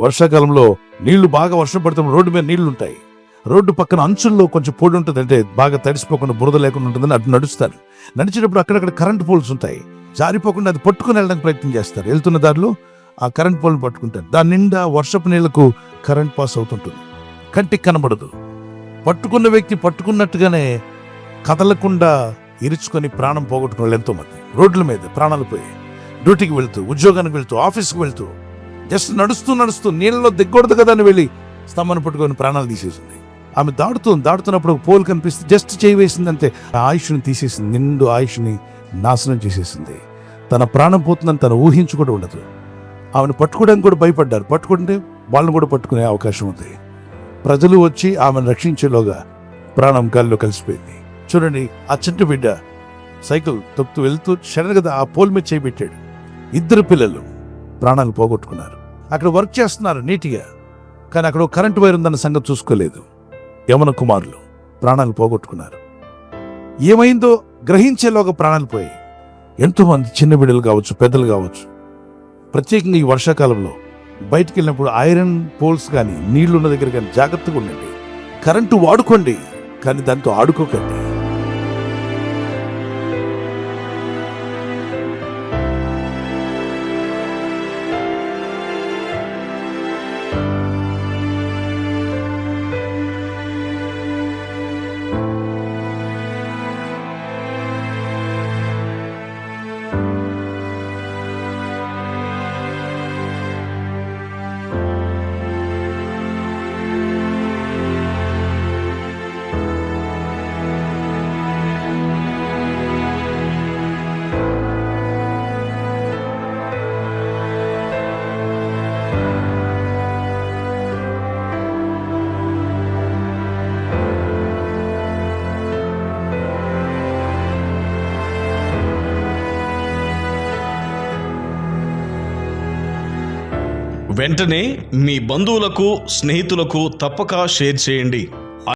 వర్షాకాలంలో నీళ్లు బాగా వర్షం పడుతున్న రోడ్డు మీద నీళ్లు ఉంటాయి. రోడ్డు పక్కన అంచుల్లో కొంచెం పొడి ఉంటుంది, అంటే బాగా తడిసిపోకుండా బురద లేకుండా ఉంటుందని అటు నడుస్తారు. నడిచేటప్పుడు అక్కడక్కడ కరెంట్ పోల్స్ ఉంటాయి. జారిపోకుండా అది పట్టుకుని వెళ్ళడానికి ప్రయత్నం చేస్తారు. వెళ్తున్న దారిలో ఆ కరెంట్ పోల్ని పట్టుకుంటారు. దాని నిండా వర్షపు నీళ్లకు కరెంట్ పాస్ అవుతుంటుంది. కంటికి కనబడదు. పట్టుకున్న వ్యక్తి పట్టుకున్నట్టుగానే కదలకుండా ఇరుచుకొని ప్రాణం పోగొట్టుకున్న వాళ్ళు ఎంతోమంది రోడ్ల మీద ప్రాణాలు పోయి, డ్యూటీకి వెళ్తూ, ఉద్యోగానికి వెళ్తూ, ఆఫీస్కి వెళ్తూ, జస్ట్ నడుస్తూ నీళ్ళలో దిగకూడదు కదా అని వెళ్ళి స్తంభాన్ని పట్టుకొని ప్రాణాలు తీసేసింది. ఆమె దాడుతున్నప్పుడు ఒక పోల్ కనిపిస్తే జస్ట్ చేయి వేసింది అంతే, ఆ ఆయుష్ని తీసేసింది. నిండు ఆయుష్ని నాశనం చేసేసింది. తన ప్రాణం పోతుందని తను ఊహించి కూడా ఉండదు. ఆమెను పట్టుకోవడానికి కూడా భయపడ్డారు. పట్టుకుంటే వాళ్ళని కూడా పట్టుకునే అవకాశం ఉంది. ప్రజలు వచ్చి ఆమెను రక్షించేలోగా ప్రాణం గాల్లో కలిసిపోయింది. చూడండి, ఆ చిన్న బిడ్డ సైకిల్ తొక్కుతూ వెళ్తూ సడన్గా ఆ పోల్ మీద చేయిబెట్టాడు. 2 పిల్లలు ప్రాణాలు పోగొట్టుకున్నారు. అక్కడ వర్క్ చేస్తున్నారు నీట్గా, కానీ అక్కడ కరెంటు వైర్ ఉందన్న సంగతి చూసుకోలేదు. యవన కుమారులు ప్రాణాలు పోగొట్టుకున్నారు. ఏమైందో గ్రహించేలోగా ప్రాణాలు పోయాయి. ఎంతోమంది చిన్న బిడ్డలు కావచ్చు, పెద్దలు కావచ్చు, ప్రత్యేకంగా ఈ వర్షాకాలంలో బయటికి వెళ్ళినప్పుడు ఐరన్ పోల్స్ కానీ నీళ్లు ఉన్న దగ్గర కానీ జాగ్రత్తగా ఉండండి. కరెంటు వాడుకోండి, కానీ దాంతో ఆడుకోకండి. వెంటనే మీ బంధువులకు, స్నేహితులకు తప్పక షేర్ చేయండి.